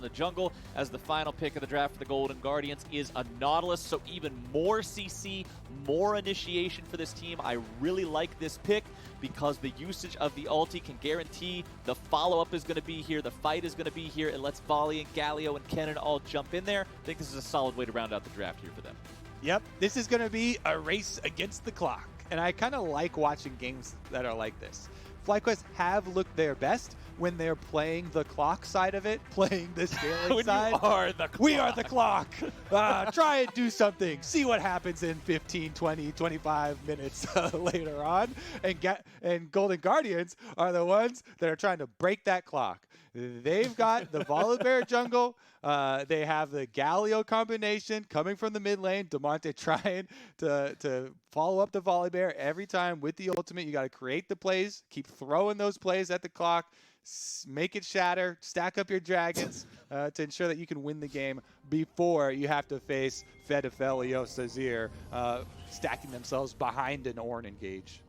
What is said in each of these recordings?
the jungle, as the final pick of the draft for the Golden Guardians is a Nautilus, so even more CC, more initiation for this team. I really like this pick because the usage of the ulti can guarantee the follow-up is going to be here, the fight is going to be here. It lets Volley and Galio and Kennen all jump in there. I think this is a solid way to round out the draft here for them. Yep, this is going to be a race against the clock, and I kind of like watching games that are like this. FlyQuest have looked their best when they're playing the clock side of it, playing the scaling side. We are the clock. Try and do something. See what happens in 15, 20, 25 minutes later on. And Golden Guardians are the ones that are trying to break that clock. They've got the Volibear jungle. They have the Galio combination coming from the mid lane. Damonte trying to follow up the Volibear every time with the ultimate. You got to create the plays, keep throwing those plays at the clock, make it shatter, stack up your dragons to ensure that you can win the game before you have to face Aphelios, Azir, stacking themselves behind an Ornn engage.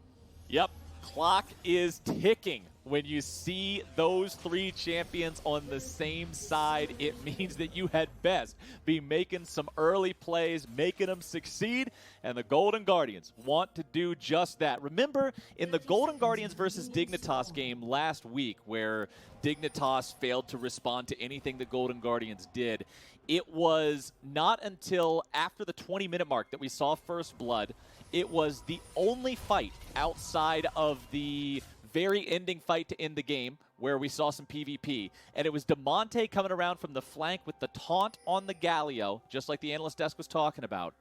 Yep, clock is ticking. When you see those three champions on the same side, it means that you had best be making some early plays, making them succeed, and the Golden Guardians want to do just that. Remember, in the Golden Guardians versus Dignitas game last week, where Dignitas failed to respond to anything the Golden Guardians did, it was not until after the 20-minute mark that we saw First Blood. It was the only fight outside of the very ending fight to end the game where we saw some PvP, and it was Damonte coming around from the flank with the taunt on the Galio, just like the analyst desk was talking about,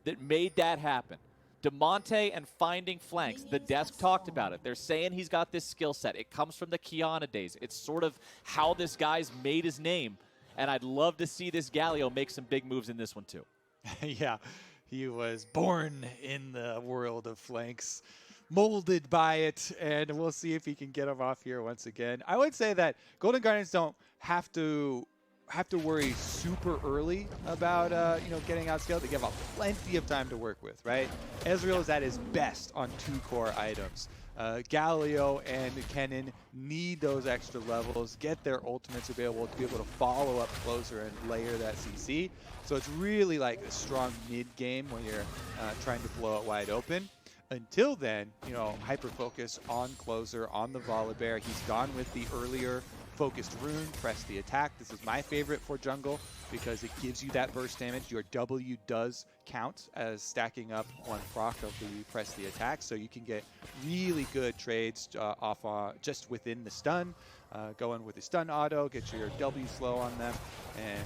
that made that happen. Damonte and finding flanks, the desk talked about it. They're saying he's got this skill set. It comes from the Kiana days. It's sort of how this guy's made his name, and I'd love to see this Galio make some big moves in this one too. Yeah, he was born in the world of flanks, molded by it, and we'll see if he can get him off here once again. I would say that Golden Guardians don't have to worry super early about getting outscaled. They give up plenty of time to work with, right? Ezreal is at his best on 2 core items. Galio and Kennen need those extra levels, get their ultimates to be able to follow up closer and layer that CC. So it's really like a strong mid game when you're trying to blow it wide open. Until then, hyper-focus on closer, on the Volibear. He's gone with the earlier focused rune, press the attack. This is my favorite for jungle because it gives you that burst damage. Your W does count as stacking up 1 proc of the press the attack, so you can get really good trades off just within the stun. Go in with the stun auto, get your W slow on them, and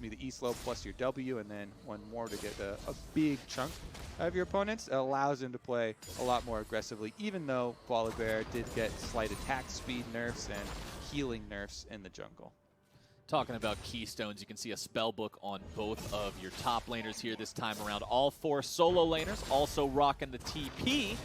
the E slow plus your W, and then 1 more to get a big chunk of your opponents. It allows him to play a lot more aggressively, even though Volibear did get slight attack speed nerfs and healing nerfs in the jungle. Talking about keystones, you can see a spell book on both of your top laners here this time around. All 4 solo laners also rocking the TP.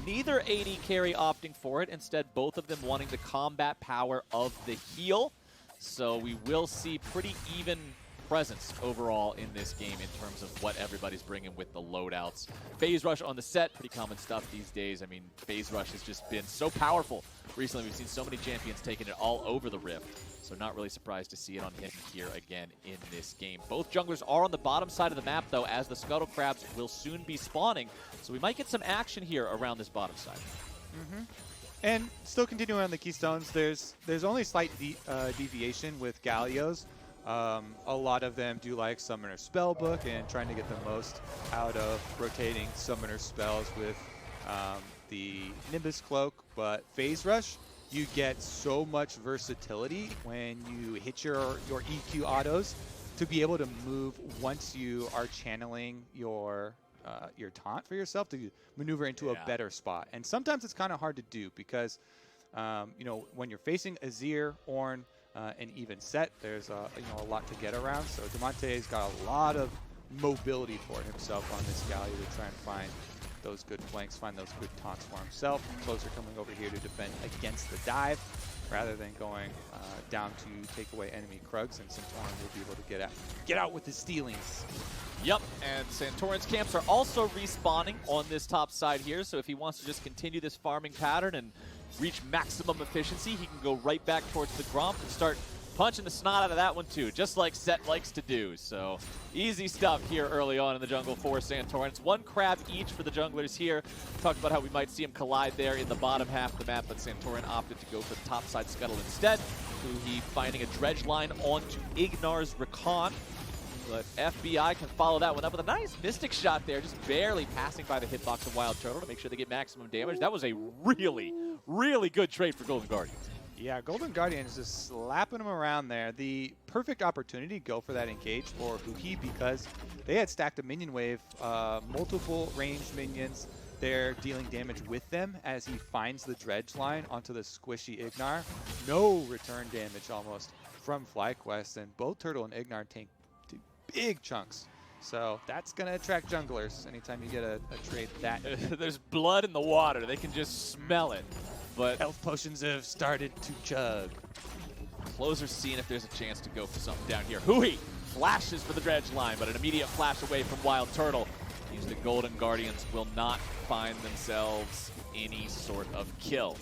Neither AD carry opting for it. Instead, both of them wanting the combat power of the heal. So we will see pretty even presence overall in this game in terms of what everybody's bringing with the loadouts. Phase Rush on the Sett, pretty common stuff these days. I mean, Phase Rush has just been so powerful. Recently, we've seen so many champions taking it all over the Rift. So not really surprised to see it on him here again in this game. Both junglers are on the bottom side of the map, though, as the Scuttle Crabs will soon be spawning. So we might get some action here around this bottom side. And still continuing on the keystones, there's only slight deviation with Galios. A lot of them do like Summoner Spellbook and trying to get the most out of rotating Summoner spells with the Nimbus Cloak, but Phase Rush, you get so much versatility when you hit your EQ autos to be able to move once you are channeling your taunt for yourself to maneuver into a better spot. And sometimes it's kind of hard to do because when you're facing Azir, Ornn, and even Sett, there's a lot to get around. So Damonte's got a lot of mobility for himself on this Galio to try and find those good flanks, find those good taunts for himself. Closer coming over here to defend against the dive rather than going down to take away enemy Krugs, and Santorin will be able to get out with his stealings. Yep, and Santorin's camps are also respawning on this top side here, so if he wants to just continue this farming pattern and reach maximum efficiency, he can go right back towards the Gromp and start punching the snot out of that one too, just like Sett likes to do. So easy stuff here early on in the jungle for Santorin. It's one crab each for the junglers here. Talked about how we might see them collide there in the bottom half of the map, but Santorin opted to go for the top side scuttle instead. Huhi finding a dredge line onto IgNar's Rakan. But FBI can follow that one up with a nice Mystic shot there, just barely passing by the hitbox of WildTurtle to make sure they get maximum damage. That was a really, really good trade for Golden Guardians. Yeah, Golden Guardians just slapping them around there. The perfect opportunity to go for that engage for Huhi because they had stacked a minion wave, multiple ranged minions. They're dealing damage with them as he finds the dredge line onto the squishy IgNar. No return damage almost from FlyQuest, and both Turtle and IgNar take big chunks. So that's going to attract junglers anytime you get a trade that. There's blood in the water. They can just smell it. But health potions have started to chug. Closer's seeing if there's a chance to go for something down here. Huhi flashes for the dredge line, but an immediate flash away from WildTurtle means the Golden Guardians will not find themselves any sort of kill.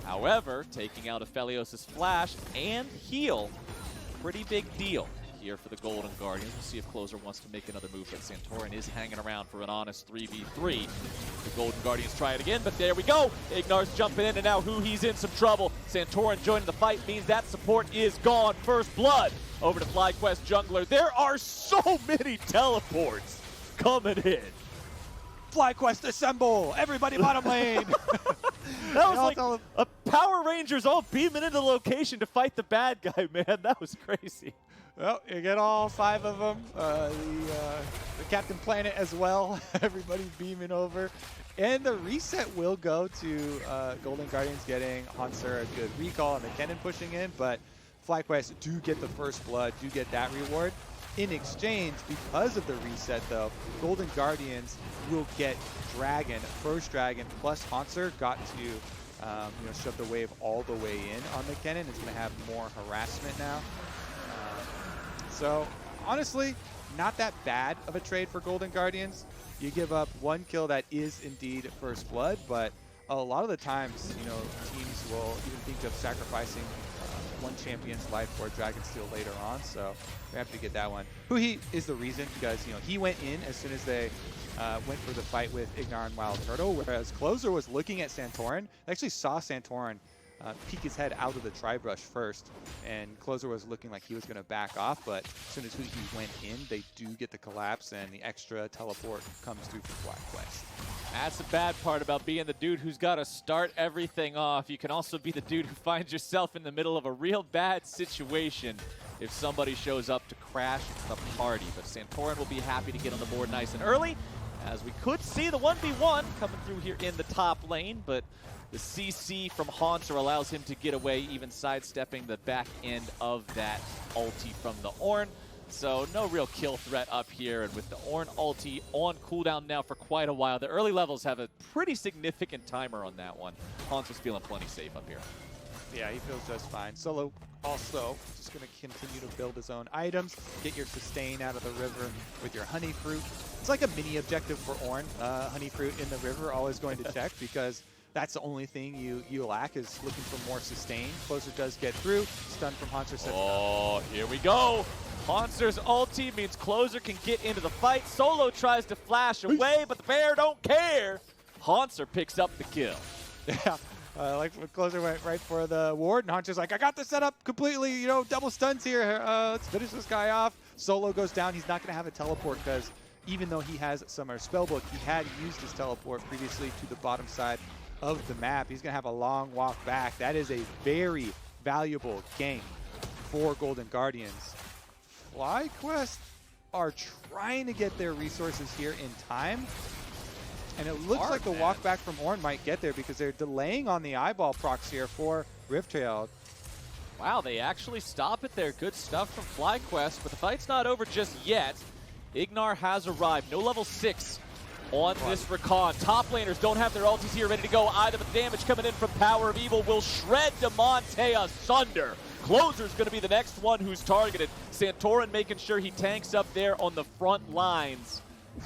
However, taking out Aphelios' flash and heal, pretty big deal here for the Golden Guardians. We'll see if Closer wants to make another move, but Santorin is hanging around for an honest 3v3. The Golden Guardians try it again, but there we go. IgNar's jumping in, and now Huhi's in some trouble. Santorin joining the fight means that support is gone. First blood over to FlyQuest jungler. There are so many teleports coming in. FlyQuest assemble! Everybody bottom lane! That was like a Power Rangers all beaming into the location to fight the bad guy, man. That was crazy. Well, you get all 5 of them. The Captain Planet as well. Everybody beaming over. And the reset will go to Golden Guardians getting Hauntzer a good recall and the Kennen pushing in, but FlyQuest do get the first blood, do get that reward. In exchange, because of the reset though, Golden Guardians will get Dragon, first Dragon plus Hauntzer got to shove the wave all the way in on the Kennen. It's going to have more harassment now. So honestly, not that bad of a trade for Golden Guardians. You give up 1 kill that is indeed first blood, but a lot of the times, teams will even think of sacrificing one champion's life for a Dragon Steel later on, so we have to get that one. Huhi is the reason because he went in as soon as they went for the fight with IgNar and WildTurtle, whereas Closer was looking at Santorin. They actually saw Santorin peek his head out of the tri-brush first, and Closer was looking like he was going to back off, but as soon as Huhi went in, they do get the collapse, and the extra teleport comes through for FlyQuest. That's the bad part about being the dude who's got to start everything off. You can also be the dude who finds yourself in the middle of a real bad situation if somebody shows up to crash the party. But Santorin will be happy to get on the board nice and early, as we could see the 1v1 coming through here in the top lane, but the CC from Hauntzer allows him to get away, even sidestepping the back end of that ulti from the Ornn. So no real kill threat up here, and with the Ornn ulti on cooldown now for quite a while, the early levels have a pretty significant timer on that one. Hauntzer's feeling plenty safe up here. Yeah, he feels just fine. Solo also just going to continue to build his own items, get your sustain out of the river with your honey fruit. It's like a mini objective for Ornn. Honey fruit in the river, always going to check because that's the only thing you lack is looking for more sustain. Closer does get through. Stun from Hauntzer. Oh, here we go. Hauntzer's ulti means Closer can get into the fight. Solo tries to flash away, but the bear don't care. Hauntzer picks up the kill. Yeah, like when Closer went right for the ward, and Hauntzer's like, I got this set up completely, double stuns here. Let's finish this guy off. Solo goes down. He's not going to have a teleport because even though he has Summer Spellbook, he had used his teleport previously to the bottom side of the map. He's going to have a long walk back. That is a very valuable game for Golden Guardians. FlyQuest are trying to get their resources here in time, and it looks like the walk back from Ornn might get there because they're delaying on the eyeball procs here for Rifttrail. Wow, they actually stop it there. Good stuff from FlyQuest, but the fight's not over just yet. IgNar has arrived. No level 6 on this Rakan. Top laners don't have their ultis here ready to go either, but the damage coming in from PowerOfEvil will shred Damonte asunder. Closer's going to be the next one who's targeted. Santorin making sure he tanks up there on the front lines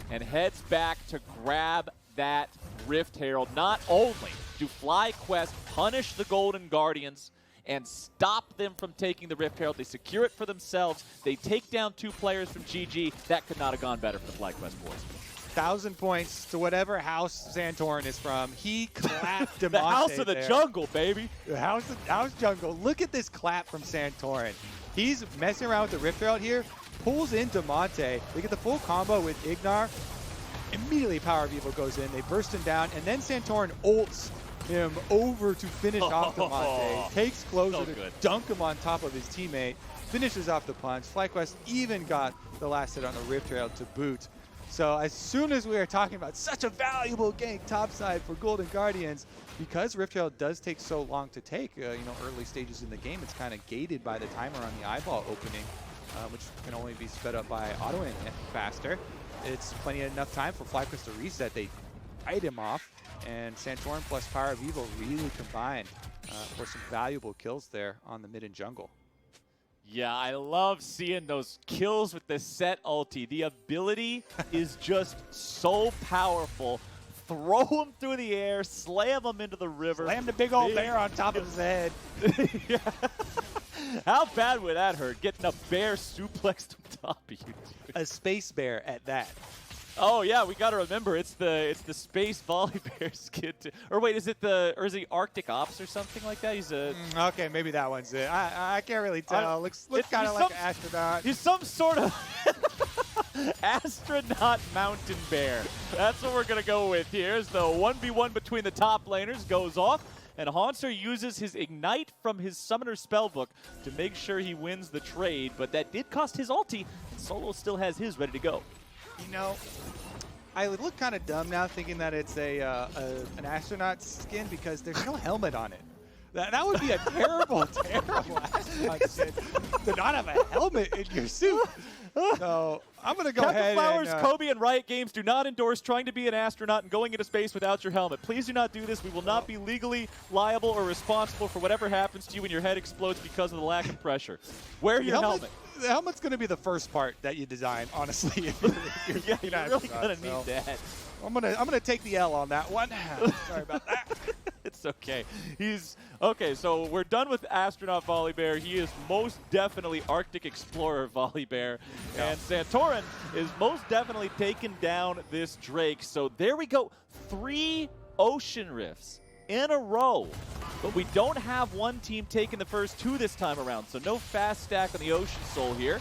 and heads back to grab that Rift Herald. Not only do FlyQuest punish the Golden Guardians and stop them from taking the Rift Herald. They secure it for themselves. They take down 2 players from GG. That could not have gone better for the FlyQuest boys. 1,000 points to whatever house Santorin is from. He clapped Damonte The house of the there. jungle, baby. The house jungle. Look at this clap from Santorin. He's messing around with the Rift Herald here, pulls in Damonte. They get the full combo with IgNar. Immediately PowerOfEvil goes in. They burst him down, and then Santorin ults him over to finish off Damonte. Takes closer to dunk him on top of his teammate. Finishes off the punch. FlyQuest even got the last hit on the Rift Herald to boot. So as soon as we are talking about such a valuable gank topside for Golden Guardians, because Rift Herald does take so long to take, early stages in the game, it's kind of gated by the timer on the eyeball opening, which can only be sped up by autoing it faster. It's plenty enough time for FlyQuest to reset. They fight him off, and Santorin plus PowerOfEvil really combined for some valuable kills there on the mid and jungle. Yeah, I love seeing those kills with the Sett ulti. The ability is just so powerful. Throw him through the air, slam him into the river. Slam the big old bear on top of his head. Yeah. How bad would that hurt, getting a bear suplexed on top of you? Dude. A space bear at that. Oh yeah, we got to remember it's the space Volibear skin. Or wait, is he Arctic Ops or something like that? He's a okay, maybe that one's it. I can't really tell. Looks kind of like an astronaut. He's some sort of astronaut mountain bear. That's what we're gonna go with here. As the 1v1 between the top laners goes off, and Hauntzer uses his Ignite from his Summoner Spellbook to make sure he wins the trade. But that did cost his ulti, and Solo still has his ready to go. You know, I would look kind of dumb now thinking that it's an astronaut skin because there's no helmet on it. That would be a terrible, terrible astronaut skin to not have a helmet in your suit. So I'm going to go ahead Flowers, and... Kobe, and Riot Games do not endorse trying to be an astronaut and going into space without your helmet. Please do not do this. We will not be legally liable or responsible for whatever happens to you when your head explodes because of the lack of pressure. Wear your helmet. The helmet's going to be the first part that you design, honestly. If you're yeah, you're really going to need that. I'm gonna take the L on that one. Sorry about that. It's okay. Okay, so we're done with Astronaut Volibear. He is most definitely Arctic Explorer Volibear. Yeah. And Santorin is most definitely taking down this Drake. So there we go. 3 Ocean Rifts in a row. But we don't have one team taking the first 2 this time around. So no fast stack on the Ocean Soul here.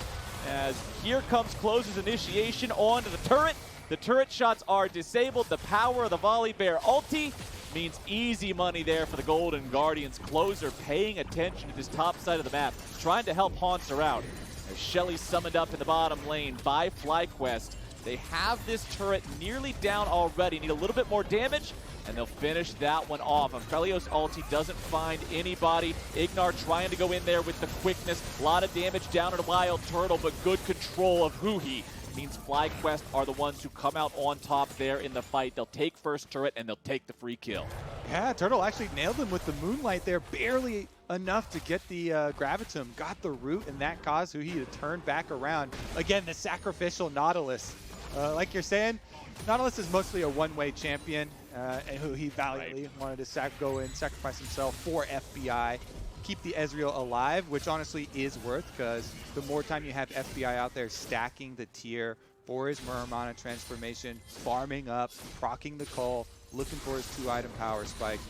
As here comes Closer's initiation onto the turret. The turret shots are disabled. The power of the Volibear ulti means easy money there for the Golden Guardians. Closer paying attention to this top side of the map, trying to help Hauntzer out. As Shelly's summoned up in the bottom lane by FlyQuest. They have this turret nearly down already. Need a little bit more damage, and they'll finish that one off. Aphelios ulti doesn't find anybody. IgNar trying to go in there with the quickness. A lot of damage down at WildTurtle, but good control of Huhi. Means FlyQuest are the ones who come out on top there in the fight. They'll take first turret, and they'll take the free kill. Yeah, Turtle actually nailed him with the Moonlight there. Barely enough to get the Gravitum. Got the root, and that caused Huhi to turn back around. Again, the sacrificial Nautilus. Like you're saying, Nautilus is mostly a one-way champion, and Huhi valiantly wanted to go in, sacrifice himself for FBI. Keep the Ezreal alive, which honestly is worth, because the more time you have FBI out there stacking the tier for his Muramana transformation, farming up, proccing the call, looking for his 2-item power spike,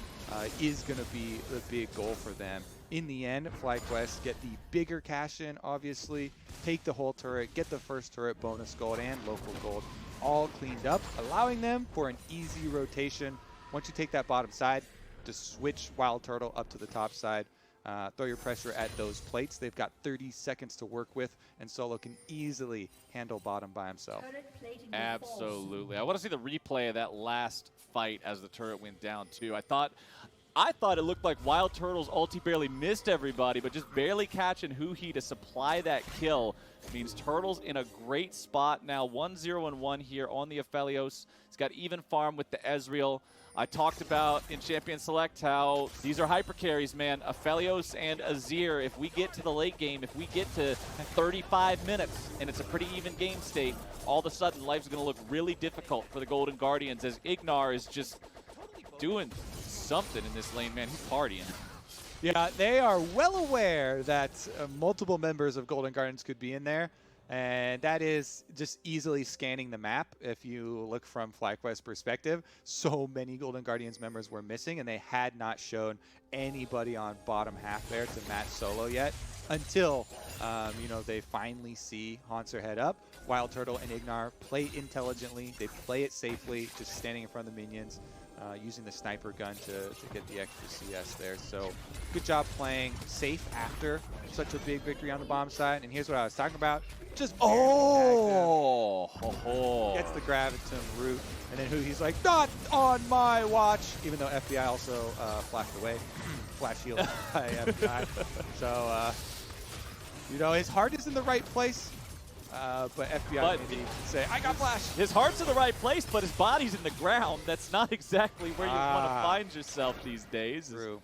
is going to be the big goal for them. In the end, FlyQuest get the bigger cash in, obviously, take the whole turret, get the first turret bonus gold and local gold all cleaned up, allowing them for an easy rotation. Once you take that bottom side, to switch WildTurtle up to the top side. Throw your pressure at those plates. They've got 30 seconds to work with, and Solo can easily handle bottom by himself. Absolutely. I want to see the replay of that last fight as the turret went down, too. I thought it looked like WildTurtle's ulti barely missed everybody, but just barely catching Huhi to supply that kill means Turtle's in a great spot now. 1-0-1 here on the Aphelios. He's got even farm with the Ezreal. I talked about in Champion Select how these are hyper carries, man. Aphelios and Azir, if we get to the late game, if we get to 35 minutes and it's a pretty even game state, all of a sudden life's going to look really difficult for the Golden Guardians as IgNar is just doing something in this lane, man. He's partying. Yeah, they are well aware that multiple members of Golden Guardians could be in there. And that is just easily scanning the map. If you look from FlyQuest perspective, so many Golden Guardians members were missing, and they had not shown anybody on bottom half there to match solo yet until, you know, they finally see Hauntzer head up. WildTurtle and IgNar play intelligently. They play it safely, just standing in front of the minions, using the sniper gun to get the extra CS there. So good job playing safe after such a big victory on the bomb side. And here's what I was talking about. Just gets the grab into root, and then Huhi's like, not on my watch, even though FBI also flashed away, flash healed by FBI. So, you know, his heart is in the right place, but FBI maybe say, I got flash. His heart's in the right place, but his body's in the ground. That's not exactly where you want to find yourself these days. True.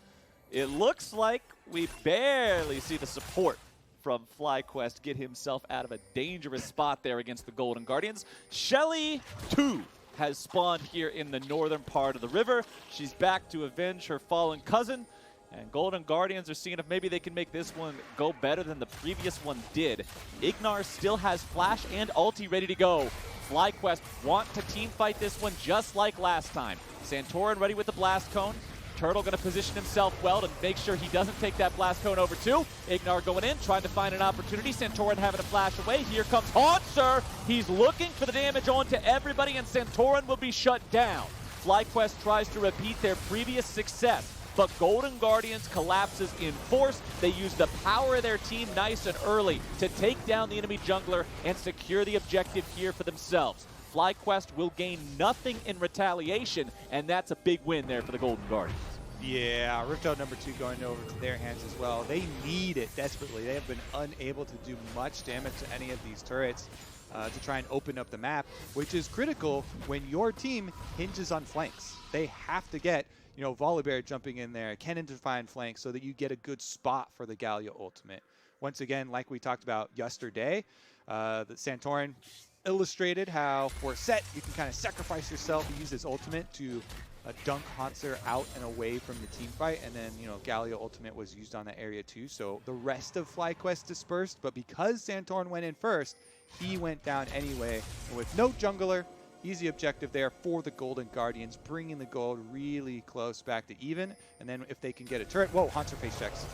It looks like we barely see the support from FlyQuest get himself out of a dangerous spot there against the Golden Guardians. Shelly 2 has spawned here in the northern part of the river. She's back to avenge her fallen cousin. And Golden Guardians are seeing if maybe they can make this one go better than the previous one did. IgNar still has flash and ulti ready to go. FlyQuest want to team fight this one just like last time. Santorin ready with the blast cone. Turtle going to position himself well to make sure he doesn't take that blast cone over too. IgNar going in, trying to find an opportunity. Santorin having to flash away. Here comes Hauntzer. He's looking for the damage onto everybody, and Santorin will be shut down. FlyQuest tries to repeat their previous success, but Golden Guardians collapses in force. They use the power of their team nice and early to take down the enemy jungler and secure the objective here for themselves. FlyQuest will gain nothing in retaliation, and that's a big win there for the Golden Guardians. Yeah, Rift Out number 2 going over to their hands as well. They need it desperately. They have been unable to do much damage to any of these turrets to try and open up the map, which is critical when your team hinges on flanks. They have to get, you know, Volibear jumping in there, Kennen to find flanks so that you get a good spot for the Galio ultimate. Once again, like we talked about yesterday, the Santorin illustrated how for Sett you can kind of sacrifice yourself and use his ultimate to dunk Hauntzer out and away from the team fight, and then, you know, Galio ultimate was used on that area too, so the rest of FlyQuest dispersed, but because Santorin went in first, he went down anyway, and with no jungler, easy objective there for the Golden Guardians, bringing the gold really close back to even, and then if they can get a turret, whoa, Hauntzer face checks.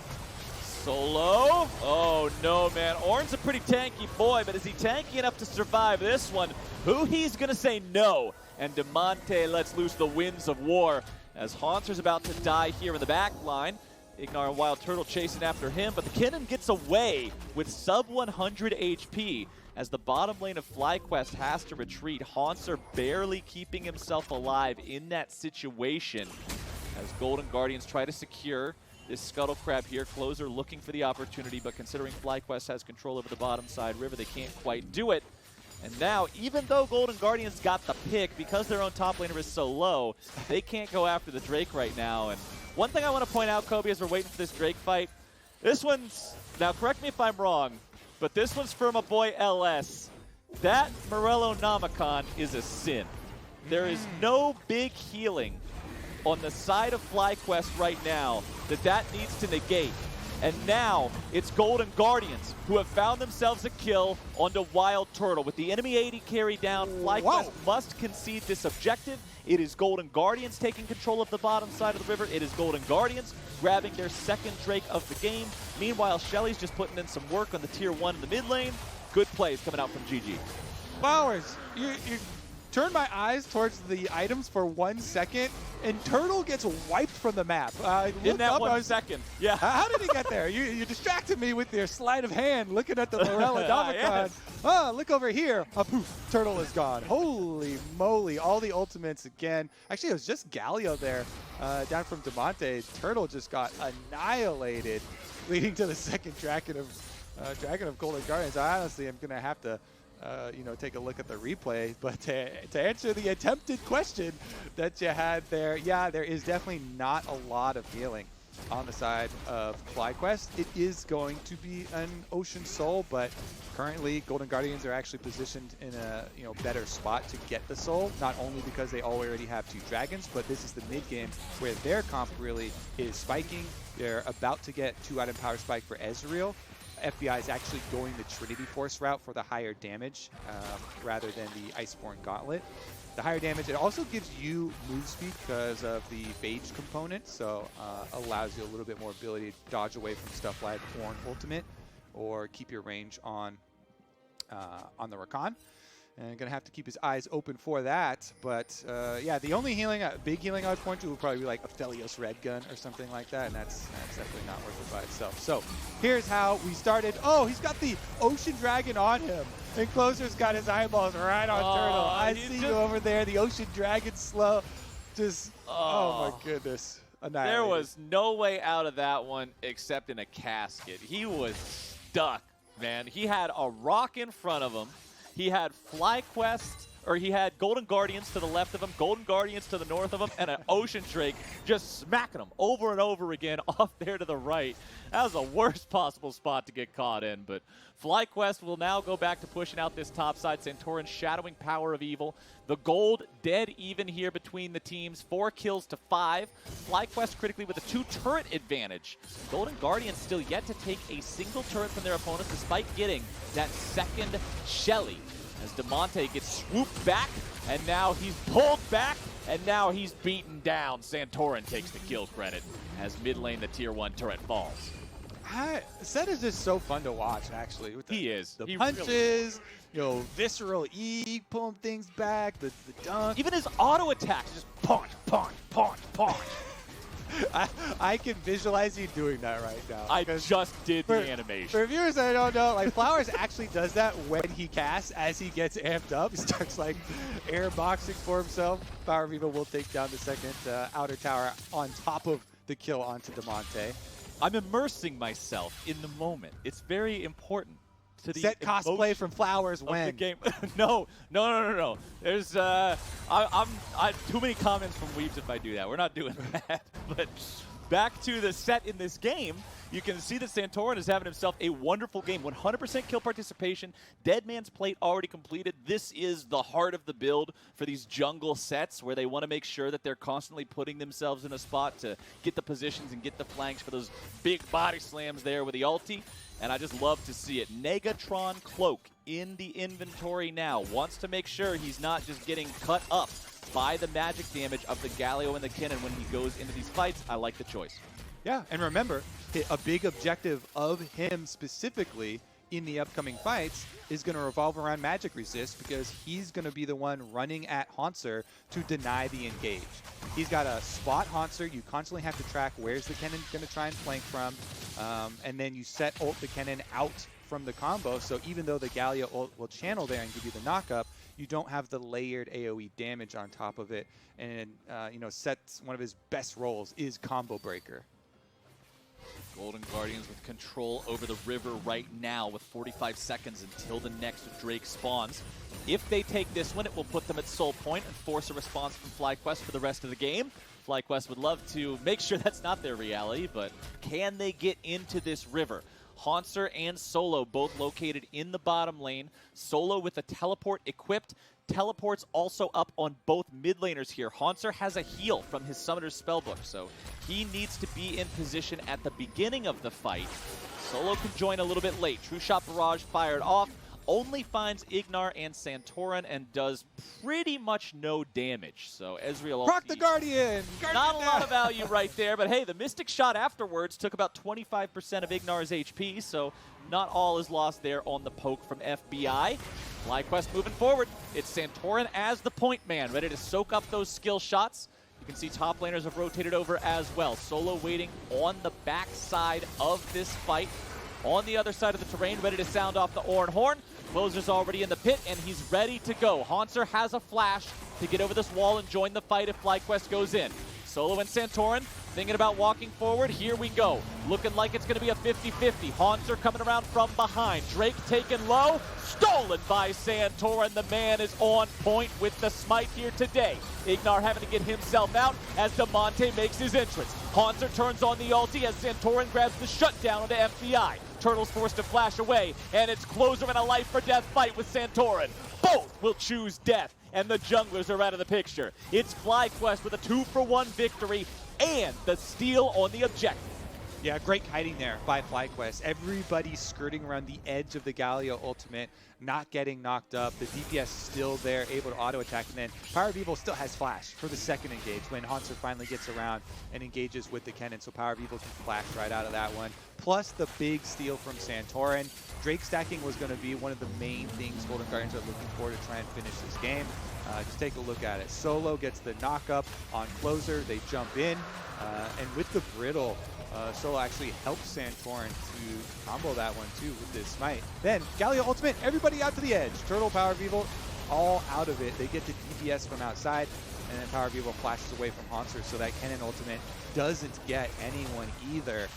Solo? Oh no, man. Ornn's a pretty tanky boy, but is he tanky enough to survive this one? Huhi's gonna say no, and Damonte lets loose the winds of war as Hauntzer's about to die here in the back line. IgNar and WildTurtle chasing after him, but the Kennen gets away with sub 100 HP as the bottom lane of FlyQuest has to retreat. Hauntzer barely keeping himself alive in that situation as Golden Guardians try to secure this Scuttle Crab here. Closer looking for the opportunity, but considering FlyQuest has control over the bottom side river, they can't quite do it. And now, even though Golden Guardians got the pick, because their own top laner is so low, they can't go after the Drake right now. And one thing I want to point out, Kobe, as we're waiting for this Drake fight, this one's, now correct me if I'm wrong, but this one's for my boy LS. That Morello Namicon is a sin. There is no big healing on the side of FlyQuest right now that needs to negate. And now it's Golden Guardians who have found themselves a kill onto WildTurtle. With the enemy AD carry down, FlyQuest must concede this objective. It is Golden Guardians taking control of the bottom side of the river. It is Golden Guardians grabbing their second Drake of the game. Meanwhile, Shelly's just putting in some work on the tier 1 in the mid lane. Good plays coming out from GG. Flowers, you turn my eyes towards the items for 1 second, and Turtle gets wiped from the map. In that 1 second. Yeah. How did he get there? You distracted me with your sleight of hand looking at the Morello Namicon. Yes. Oh, look over here. Poof, Turtle is gone. Holy moly. All the ultimates again. Actually, it was just Galio there down from Damonte. Turtle just got annihilated, leading to the second Dragon of Golden Guardians. I honestly am going to have to you know, take a look at the replay, but to answer the attempted question that you had there, yeah, there is definitely not a lot of healing on the side of FlyQuest. It is going to be an Ocean Soul, but currently Golden Guardians are actually positioned in a better spot to get the soul, not only because they already have 2 dragons, but this is the mid game where their comp really is spiking. They're about to get 2-item power spike for Ezreal. FBI is actually going the Trinity Force route for the higher damage rather than the Iceborne Gauntlet. The higher damage, it also gives you move speed because of the Phage component, so allows you a little bit more ability to dodge away from stuff like Ornn Ultimate or keep your range on the Rakan. And gonna have to keep his eyes open for that. But yeah, the only healing, big healing I would point to would probably be like Aphelios Red Gun or something like that, and that's definitely not worth it by itself. So here's how we started. Oh, he's got the Ocean Dragon on him. And Closer's got his eyeballs right on Turtle. I see you over there, the Ocean Dragon slow. Just, oh my goodness. Annihilated. There was no way out of that one except in a casket. He was stuck, man. He had a rock in front of him. He had FlyQuest, or he had Golden Guardians to the left of him, Golden Guardians to the north of him, and an Ocean Drake just smacking him over and over again off there to the right. That was the worst possible spot to get caught in, but FlyQuest will now go back to pushing out this top side. Santorin shadowing PowerOfEvil. The gold dead even here between the teams. 4 kills to 5. FlyQuest critically with a 2-turret advantage. Golden Guardians still yet to take a single turret from their opponents despite getting that second Shelly. As Damonte gets swooped back, and now he's pulled back, and now he's beaten down. Santorin takes the kill credit as mid lane the tier 1 turret falls. Sett is just so fun to watch, actually. With He is. The He punches, really visceral E, pulling things back, the dunk. Even his auto attacks, just punch, punch, punch, punch. I can visualize you doing that right now. I just did the animation. For viewers that don't know, like Flowers actually does that when he casts, as he gets amped up. He starts like air boxing for himself. PowerOfEvil will take down the second outer tower on top of the kill onto Damonte. I'm immersing myself in the moment. It's very important to the Sett cosplay from Flowers when the game. No. There's too many comments from Weebs if I do that. We're not doing that. But back to the Sett in this game, you can see that Santorin is having himself a wonderful game. 100% kill participation. Dead Man's Plate already completed. This is the heart of the build for these jungle sets where they want to make sure that they're constantly putting themselves in a spot to get the positions and get the flanks for those big body slams there with the ulti. And I just love to see it. Negatron Cloak in the inventory now. Wants to make sure he's not just getting cut up by the magic damage of the Galio and the Kennen when he goes into these fights. I like the choice. Yeah, and remember, a big objective of him specifically in the upcoming fights is going to revolve around magic resist because he's going to be the one running at Hauntzer to deny the engage. He's got a spot Hauntzer. You constantly have to track where's the Kennen going to try and flank from, and then you set ult the Kennen out from the combo, so even though the Galio ult will channel there and give you the knockup, you don't have the layered AoE damage on top of it. And Sett's one of his best roles is combo breaker. Golden Guardians with control over the river right now with 45 seconds until the next Drake spawns. If they take this one, it will put them at soul point and force a response from FlyQuest for the rest of the game. FlyQuest would love to make sure that's not their reality, but can they get into this river? Hauntzer and Solo both located in the bottom lane. Solo with a teleport equipped. Teleports also up on both mid laners here. Hauntzer has a heal from his Summoner's Spellbook, so he needs to be in position at the beginning of the fight. Solo can join a little bit late. True Shot Barrage fired off. Only finds IgNar and Santorin and does pretty much no damage. So Ezreal Proc the Guardian! Not a lot of value right there, but hey, the Mystic Shot afterwards took about 25% of IgNar's HP, so not all is lost there on the poke from FBI. FlyQuest moving forward. It's Santorin as the point man, ready to soak up those skill shots. You can see top laners have rotated over as well. Solo waiting on the back side of this fight. On the other side of the terrain, ready to sound off the Ornn horn. Closer's already in the pit, and he's ready to go. Hauntzer has a flash to get over this wall and join the fight if FlyQuest goes in. Solo and Santorin thinking about walking forward. Here we go. Looking like it's going to be a 50-50. Hauntzer coming around from behind. Drake taken low. Stolen by Santorin. The man is on point with the smite here today. IgNar having to get himself out as Damonte makes his entrance. Hauntzer turns on the ulti as Santorin grabs the shutdown onto FBI. WildTurtle's forced to flash away, and it's closer in a life or death fight with Santorin. Both will choose death, and the junglers are out of the picture. It's FlyQuest with a 2-for-1 victory and the steal on the objective. Yeah, great kiting there by FlyQuest. Everybody skirting around the edge of the Galio ultimate, not getting knocked up. The DPS still there, able to auto-attack, and then PowerOfEvil still has flash for the second engage when Hauntzer finally gets around and engages with the Kennen, so PowerOfEvil can flash right out of that one. Plus the big steal from Santorin. Drake stacking was going to be one of the main things Golden Guardians are looking for to try and finish this game. Just take a look at it. Solo gets the knock-up on closer, they jump in, and with the brittle, Solo actually helps Santorin to combo that one too with this smite. Then Galio ultimate, everybody out to the edge. Turtle, PowerOfEvil, all out of it. They get the DPS from outside, and then PowerOfEvil flashes away from Hauntzer, so that Kennen ultimate doesn't get anyone either.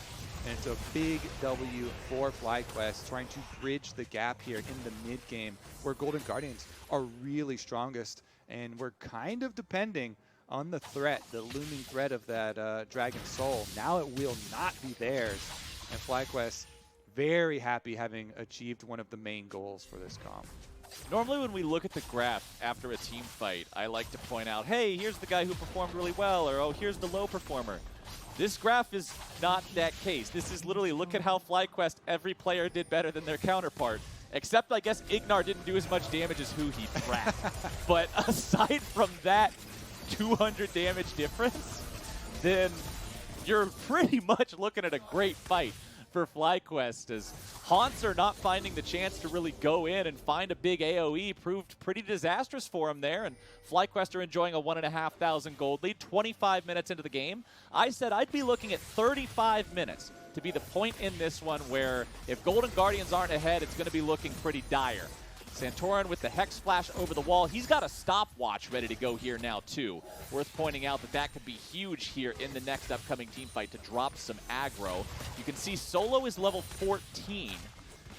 And it's a big W for FlyQuest, trying to bridge the gap here in the mid game, where Golden Guardians are really strongest, and we're kind of depending on the threat, the looming threat of that Dragon Soul. Now it will not be theirs. And FlyQuest very happy having achieved one of the main goals for this comp. Normally when we look at the graph after a team fight, I like to point out, hey, here's the guy who performed really well, or oh, here's the low performer. This graph is not that case. This is literally, look at how FlyQuest, every player did better than their counterpart. Except, I guess, IgNar didn't do as much damage as Huhi. But aside from that 200 damage difference, then you're pretty much looking at a great fight for FlyQuest, as Hauntzer not finding the chance to really go in and find a big AoE proved pretty disastrous for him there, and FlyQuest are enjoying a 1,500 gold lead 25 minutes into the game. I said I'd be looking at 35 minutes to be the point in this one where if Golden Guardians aren't ahead, it's going to be looking pretty dire. Santorin with the Hex Flash over the wall. He's got a stopwatch ready to go here now, too. Worth pointing out that that could be huge here in the next upcoming team fight to drop some aggro. You can see Solo is level 14.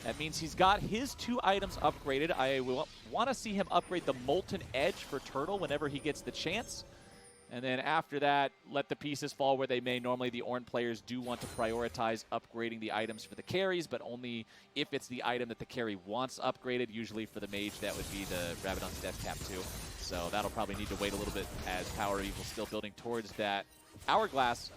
That means he's got his 2 items upgraded. I want to see him upgrade the Molten Edge for Turtle whenever he gets the chance. And then after that, let the pieces fall where they may. Normally, the Ornn players do want to prioritize upgrading the items for the carries, but only if it's the item that the carry wants upgraded. Usually for the mage, that would be the Rabadon's Death Cap too. So that'll probably need to wait a little bit as PowerOfEvil still building towards that Hourglass.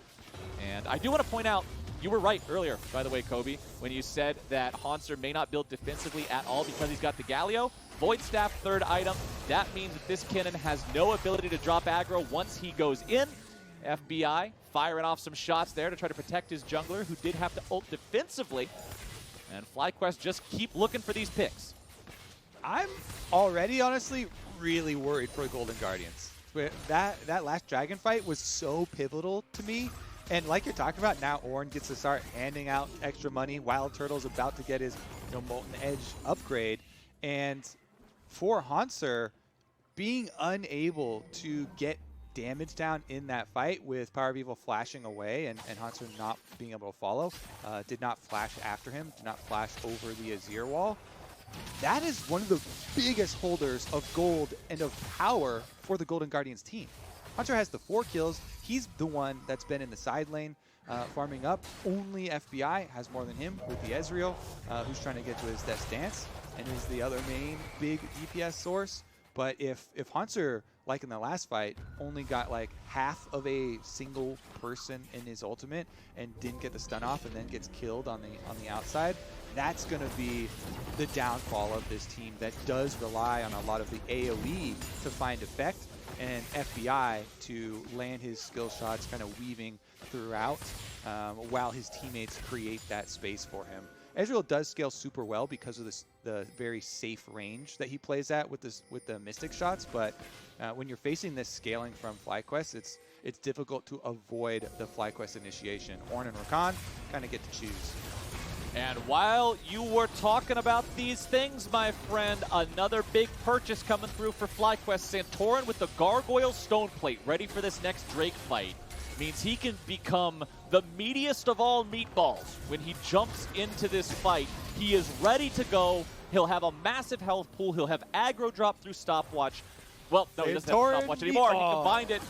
And I do want to point out, you were right earlier, by the way, Kobe, when you said that Hauntzer may not build defensively at all because he's got the Galio. Void Staff, 3rd item. That means that this Kennen has no ability to drop aggro once he goes in. FBI firing off some shots there to try to protect his jungler, who did have to ult defensively. And FlyQuest just keep looking for these picks. I'm already, honestly, really worried for Golden Guardians. That last Dragon fight was so pivotal to me. And like you're talking about, now Ornn gets to start handing out extra money. WildTurtle's about to get his Molten Edge upgrade. And for Hauntzer, being unable to get damage down in that fight with PowerOfEvil flashing away and Hauntzer not being able to follow, did not flash after him, did not flash over the Azir wall. That is one of the biggest holders of gold and of power for the Golden Guardians team. Hauntzer has the 4 kills. He's the one that's been in the side lane farming up. Only FBI has more than him with the Ezreal, who's trying to get to his Death's Dance and is the other main big DPS source. But if Hauntzer, like in the last fight, only got like half of a single person in his ultimate and didn't get the stun off and then gets killed on the outside, that's going to be the downfall of this team that does rely on a lot of the AoE to find effect, and FBI to land his skill shots kind of weaving throughout while his teammates create that space for him. Ezreal does scale super well because of the very safe range that he plays at with the Mystic shots, but when you're facing this scaling from FlyQuest, it's difficult to avoid the FlyQuest initiation. Ornn and Rakan kind of get to choose. And while you were talking about these things, my friend, another big purchase coming through for FlyQuest. Santorin with the Gargoyle Stoneplate ready for this next Drake fight. Means he can become the meatiest of all meatballs when he jumps into this fight. He is ready to go. He'll have a massive health pool. He'll have aggro drop through stopwatch. Well, no, he doesn't have stopwatch anymore.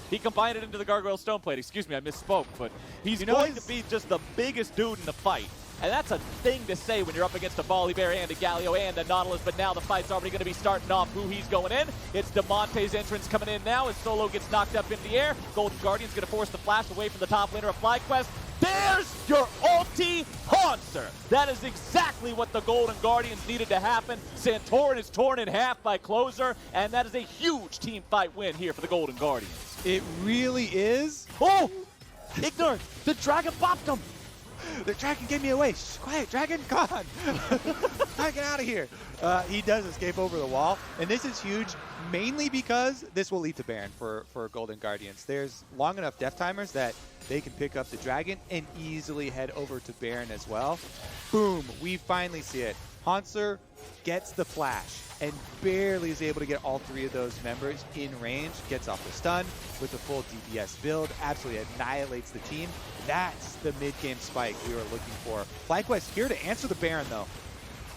He combined it into the Gargoyle Stoneplate. Excuse me, I misspoke. But he's going to be just the biggest dude in the fight. And that's a thing to say when you're up against a Volibear and a Galio and a Nautilus, but now the fight's already going to be starting off. Huhi's going in. It's Damonte's entrance coming in now as Solo gets knocked up into the air. Golden Guardian's going to force the flash away from the top laner of FlyQuest. There's your ulti, Hauntzer. That is exactly what the Golden Guardians needed to happen. Santorin is torn in half by Closer, and that is a huge team fight win here for the Golden Guardians. It really is. Oh! IgNar, the dragon popped him. The dragon gave me away. Shh, quiet, dragon, gone. Get out of here. He does escape over the wall, and this is huge, mainly because this will lead to Baron for Golden Guardians. There's long enough death timers that they can pick up the dragon and easily head over to Baron as well. Boom, we finally see it. Hauntzer gets the flash and barely is able to get all three of those members in range, gets off the stun with the full DPS build, absolutely annihilates the team. That's the mid-game spike we were looking for. FlyQuest here to answer the Baron, though.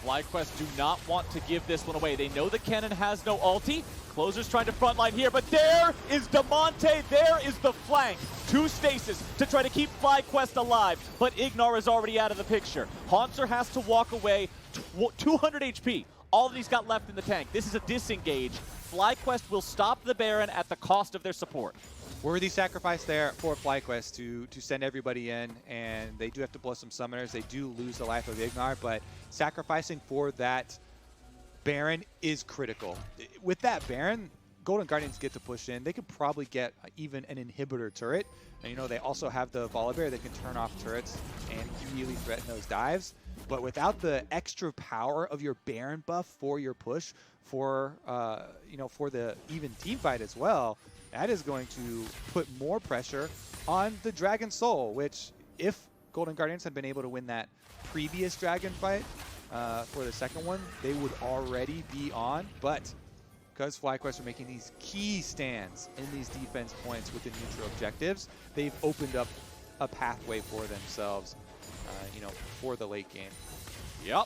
FlyQuest do not want to give this one away. They know that Kennen has no ulti. Closer's trying to frontline here, but there is Damonte. There is the flank. 2 stasis to try to keep FlyQuest alive, but IgNar is already out of the picture. Hauntzer has to walk away. 200 HP. All that he's got left in the tank. This is a disengage. FlyQuest will stop the Baron at the cost of their support. Worthy sacrifice there for FlyQuest to send everybody in, and they do have to blow some summoners. They do lose the life of IgNar, but sacrificing for that Baron is critical. With that Baron, Golden Guardians get to push in. They could probably get even an inhibitor turret. And you know, they also have the Volibear that can turn off turrets and really threaten those dives. But without the extra power of your Baron buff for your push, for for the even team fight as well, that is going to put more pressure on the Dragon Soul, which if Golden Guardians had been able to win that previous Dragon fight for the second one, they would already be on. But because FlyQuest are making these key stands in these defense points with the neutral objectives, they've opened up a pathway for themselves, for the late game. Yep.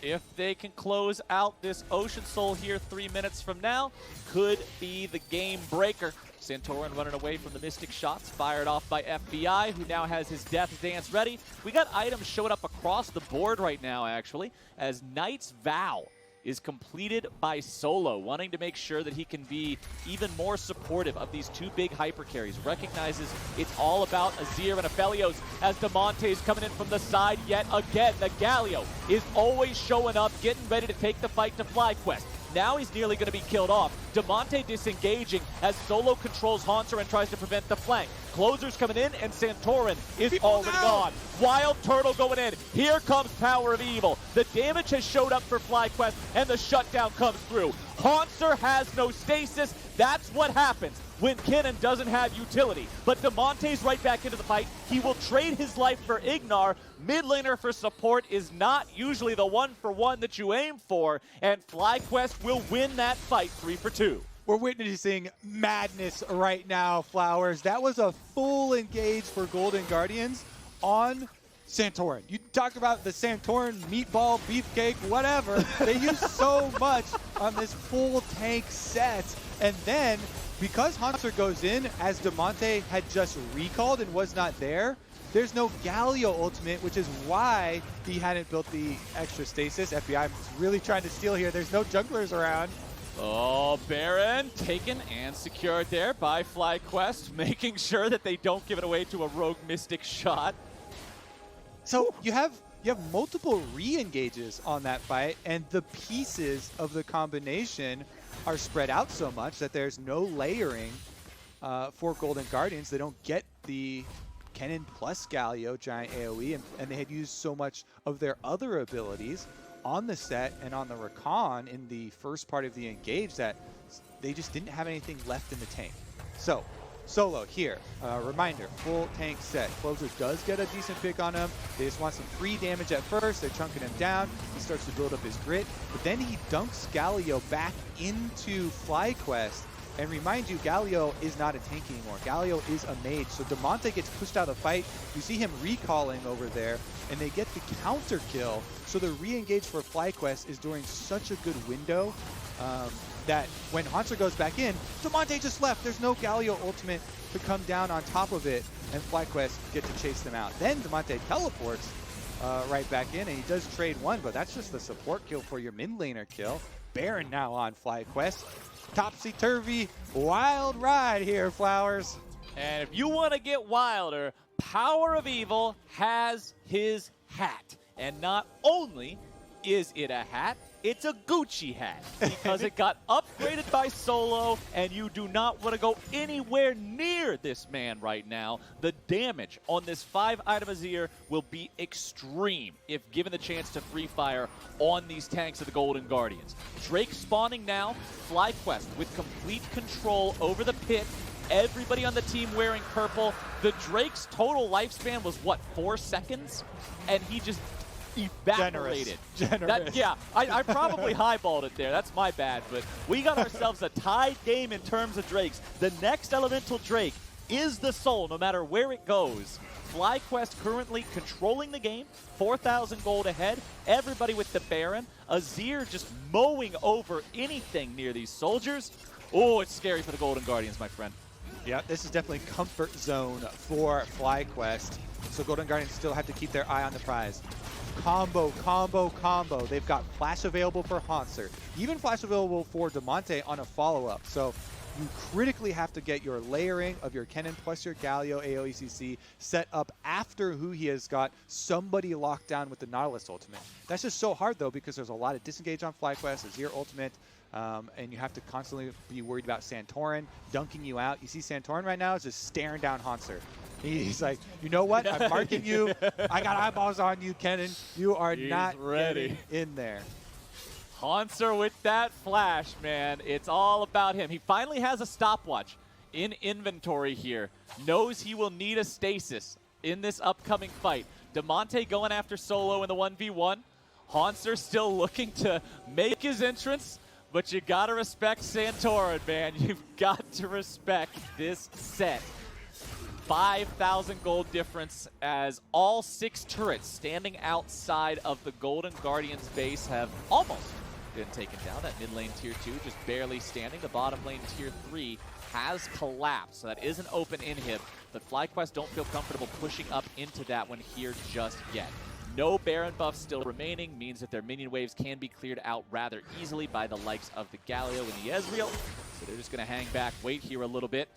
If they can close out this Ocean Soul here 3 minutes from now, could be the game breaker. Santorin running away from the Mystic shots, fired off by FBI, who now has his Death Dance ready. We got items showing up across the board right now, actually, as Knight's Vow is completed by Solo, wanting to make sure that he can be even more supportive of these 2 big hyper carries. Recognizes it's all about Azir and Aphelios as Damonte's coming in from the side yet again. The Galio is always showing up, getting ready to take the fight to FlyQuest. Now he's nearly going to be killed off. Damonte disengaging as Solo controls Hauntzer and tries to prevent the flank. Closer's coming in, and Santorin is already gone. WildTurtle going in. Here comes PowerOfEvil. The damage has showed up for FlyQuest, and the shutdown comes through. Hauntzer has no stasis. That's what happens when Kennen doesn't have utility. But Damonte's right back into the fight. He will trade his life for IgNar. Mid laner for support is not usually the 1-for-1 that you aim for, and FlyQuest will win that fight 3-for-2. We're witnessing madness right now, Flowers. That was a full engage for Golden Guardians on Santorin. You talked about the Santorin meatball, beefcake, whatever. They use so much on this full tank set. And then, because Hauntzer goes in, as Damonte had just recalled and was not there, there's no Galio ultimate, which is why he hadn't built the extra stasis. FBI is really trying to steal here. There's no junglers around. Oh, Baron taken and secured there by FlyQuest, making sure that they don't give it away to a rogue Mystic shot. So you have multiple re-engages on that fight, and the pieces of the combination are spread out so much that there's no layering for Golden Guardians. They don't get the Kennen plus Galio giant AoE, and they had used so much of their other abilities on the Sett and on the Rakan in the first part of the engage that they just didn't have anything left in the tank. So Solo here, reminder, full tank Sett. Closer does get a decent pick on him. They just want some free damage at first. They're chunking him down. He starts to build up his grit, but then he dunks Galio back into FlyQuest. And remind you, Galio is not a tank anymore. Galio is a mage, so Damonte gets pushed out of the fight. You see him recalling over there, and they get the counter kill. So the re-engage for FlyQuest is during such a good window that when Hauntzer goes back in, Damonte just left. There's no Galio ultimate to come down on top of it, and FlyQuest get to chase them out. Then Damonte teleports, right back in, and he does trade one, but that's just the support kill for your mid laner kill. Baron now on FlyQuest. Topsy-turvy, wild ride here, Flowers. And if you want to get wilder, PowerOfEvil has his hat. And not only is it a hat, it's a Gucci hat because it got upgraded by Solo, and you do not want to go anywhere near this man right now. The damage on this 5-item Azir will be extreme if given the chance to free fire on these tanks of the Golden Guardians. Drake spawning now, FlyQuest with complete control over the pit. Everybody on the team wearing purple. The Drake's total lifespan was, what, 4 seconds? And he just evaporated. Generous. Yeah, I probably highballed it there. That's my bad. But we got ourselves a tied game in terms of Drakes. The next elemental Drake is the soul, no matter where it goes. FlyQuest currently controlling the game, 4,000 gold ahead. Everybody with the Baron. Azir just mowing over anything near these soldiers. Oh, it's scary for the Golden Guardians, my friend. Yeah, this is definitely comfort zone for FlyQuest. So Golden Guardians still have to keep their eye on the prize. Combo, combo, combo. They've got flash available for Hauntzer. Even flash available for Damonte on a follow-up. So you critically have to get your layering of your Kennen plus your Galio AOECC set up after Huhi has got somebody locked down with the Nautilus ultimate. That's just so hard, though, because there's a lot of disengage on FlyQuest, Azir ultimate, and you have to constantly be worried about Santorin dunking you out. You see Santorin right now is just staring down Hauntzer. He's like, you know what? I'm marking you. I got eyeballs on you, Kennen. You are not ready in there. Hauntzer with that flash, man. It's all about him. He finally has a stopwatch in inventory here. Knows he will need a stasis in this upcoming fight. Damonte going after Solo in the 1v1. Hauntzer still looking to make his entrance, but you got to respect Santorin, man. You've got to respect this set. 5,000 gold difference as all 6 turrets standing outside of the Golden Guardians base have almost been taken down. That mid lane tier 2 just barely standing. The bottom lane tier 3 has collapsed, so that is an open inhib, but FlyQuest don't feel comfortable pushing up into that one here just yet. No Baron buff still remaining means that their minion waves can be cleared out rather easily by the likes of the Galio and the Ezreal, so they're just going to hang back, wait here a little bit.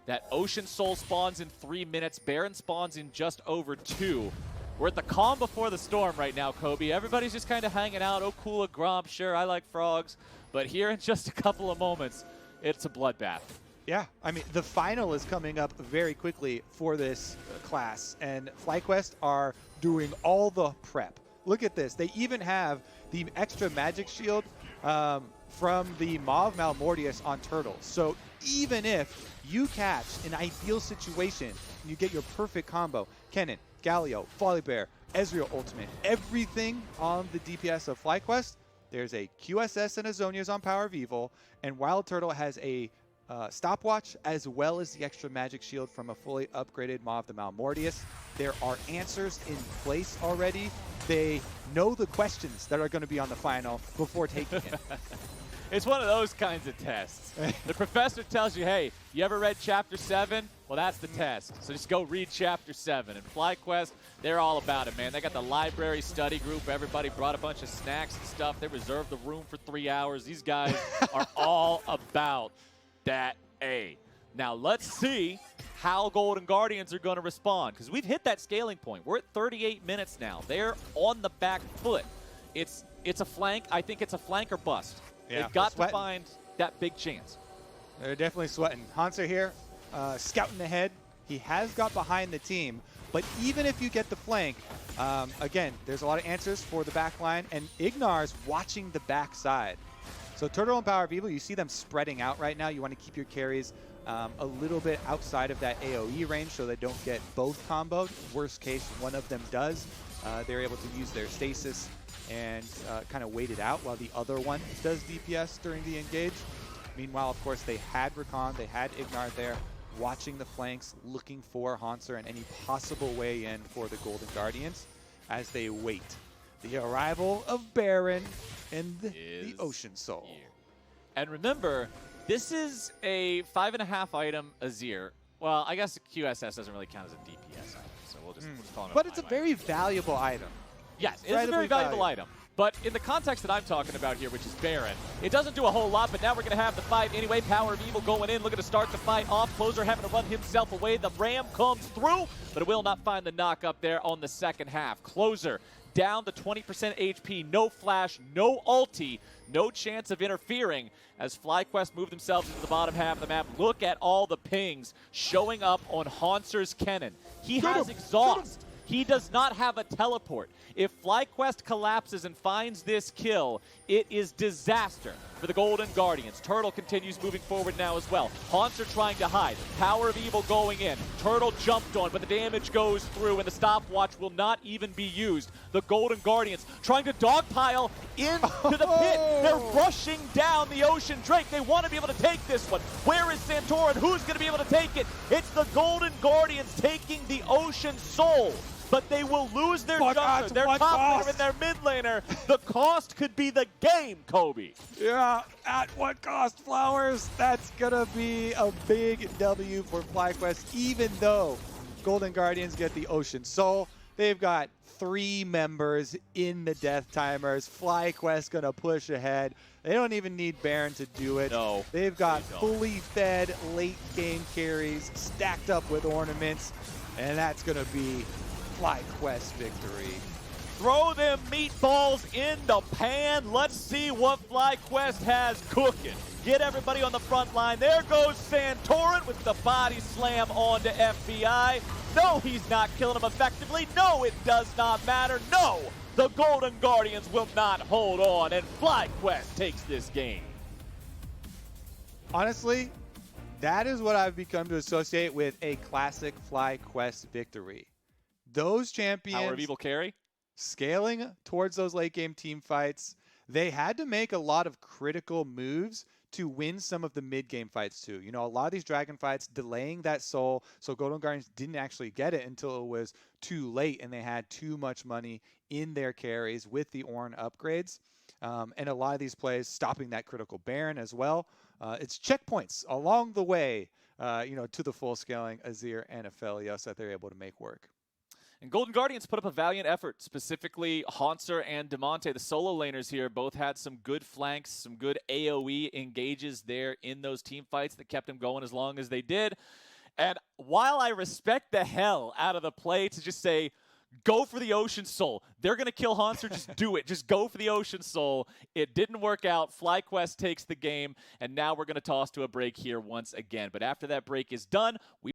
That Ocean Soul spawns in 3 minutes. Baron spawns in just over 2. We're at the calm before the storm right now, Kobe. Everybody's just kind of hanging out. Oh, cool, a Gromp. Sure, I like frogs. But here in just a couple of moments, it's a bloodbath. Yeah, I mean, the final is coming up very quickly for this class, and FlyQuest are doing all the prep. Look at this. They even have the extra magic shield from the Mauve Malmortius on Turtle. So even if you catch an ideal situation and you get your perfect combo, Kennen, Galio, Volibear, Ezreal ultimate, everything on the DPS of FlyQuest, there's a QSS and a Zhonya's on PowerOfEvil, and WildTurtle has a stopwatch as well as the extra magic shield from a fully upgraded Mauve the Malmortius. There are answers in place already. They know the questions that are going to be on the final before taking it. It's one of those kinds of tests. The professor tells you, hey, you ever read Chapter 7? Well, that's the test. So just go read Chapter 7. And FlyQuest, they're all about it, man. They got the library study group. Everybody brought a bunch of snacks and stuff. They reserved the room for 3 hours. These guys are all about that A. Now, let's see how Golden Guardians are going to respond, because we've hit that scaling point. We're at 38 minutes now. They're on the back foot. It's a flank. I think it's a flank or bust. Yeah, they've got to find that big chance. They're definitely sweating. Hauntzer here, scouting ahead. He has got behind the team, but even if you get the flank, again, there's a lot of answers for the back line, and IgNar's watching the back side. So Turtle and PowerOfEvil, you see them spreading out right now. You want to keep your carries a little bit outside of that AoE range so they don't get both comboed. Worst case, one of them does. They're able to use their stasis and kind of wait it out while the other one does DPS during the engage. Meanwhile, of course, they had Rakan, they had IgNar there, watching the flanks, looking for Hauntzer and any possible way in for the Golden Guardians as they wait. The arrival of Baron and the Ocean Soul. Here. And remember, this is a 5.5 item Azir. Well, I guess QSS doesn't really count as a DPS item, so we'll just call it. But it's a very valuable item. Yes, it is a very valuable item. But in the context that I'm talking about here, which is Baron, it doesn't do a whole lot, but now we're going to have the fight anyway. PowerOfEvil going in, looking to start the fight off. Closer having to run himself away. The Ram comes through, but it will not find the knock up there on the second half. Closer down to 20% HP, no flash, no ulti, no chance of interfering as FlyQuest move themselves into the bottom half of the map. Look at all the pings showing up on Hauntzer's Kennen. He has exhaust. He does not have a teleport. If FlyQuest collapses and finds this kill, it is disaster for the Golden Guardians. Turtle continues moving forward now as well. Hauntzer trying to hide. PowerOfEvil going in. Turtle jumped on, but the damage goes through, and the stopwatch will not even be used. The Golden Guardians trying to dogpile into the pit. They're rushing down the Ocean Drake. They want to be able to take this one. Where is Santorin? Who's going to be able to take it? It's the Golden Guardians taking the Ocean Soul. But they will lose their jungler, their top laner, and their mid laner. The cost could be the game, Kobe. Yeah, at what cost, Flowers? That's going to be a big W for FlyQuest, even though Golden Guardians get the Ocean Soul. They've got 3 members in the Death Timers. FlyQuest going to push ahead. They don't even need Baron to do it. No, They've got fully fed late game carries stacked up with ornaments, and that's going to be FlyQuest victory. Throw them meatballs in the pan. Let's see what FlyQuest has cooking. Get everybody on the front line. There goes Santorin with the body slam onto FBI. No, he's not killing him effectively. No, it does not matter. No, the Golden Guardians will not hold on, and FlyQuest takes this game. Honestly, that is what I've become to associate with a classic FlyQuest victory. Those champions PowerOfEvil carry scaling towards those late game team fights. They had to make a lot of critical moves to win some of the mid game fights too. You know, a lot of these dragon fights delaying that soul, so Golden Guardians didn't actually get it until it was too late and they had too much money in their carries with the Ornn upgrades. And a lot of these plays stopping that critical Baron as well. It's checkpoints along the way, you know, to the full scaling Azir and Aphelios that they're able to make work. And Golden Guardians put up a valiant effort, specifically Hauntzer and Damonte, the solo laners here, both had some good flanks, some good AoE engages there in those team fights that kept them going as long as they did. And while I respect the hell out of the play to just say, go for the Ocean Soul. They're going to kill Hauntzer, just do it. Just go for the Ocean Soul. It didn't work out. FlyQuest takes the game, and now we're going to toss to a break here once again. But after that break is done, we